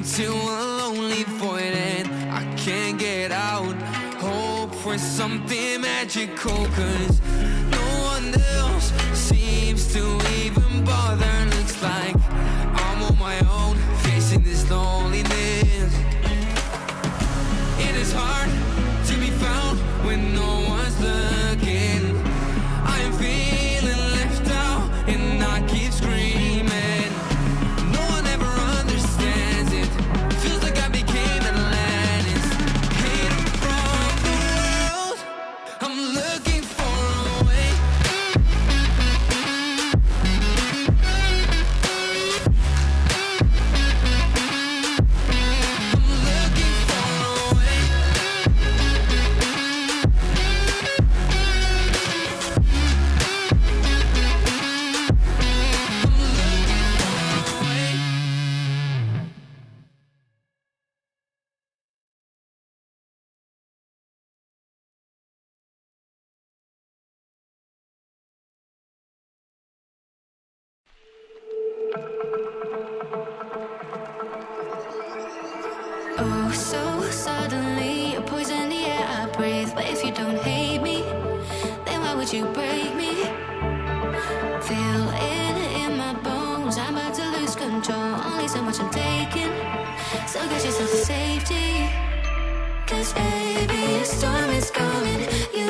into a lonely void and I can't get out. Hope for something magical, 'cause no one else seems to even bother. Looks like I'm on my own, facing this loneliness. It is hard to be found when no one's looking. I am feeling left out and I keep screaming. No one ever understands it. Feels like I became Atlantis, hidden from the world. I'm looking for a way. I'm looking for a way. Oh, so suddenly you poison the air I breathe. But if you don't hate me, then why would you break me? Feel it in my bones, I'm about to lose control. Only so much I'm taking, so get yourself to safety. 'Cause baby, a storm is coming. You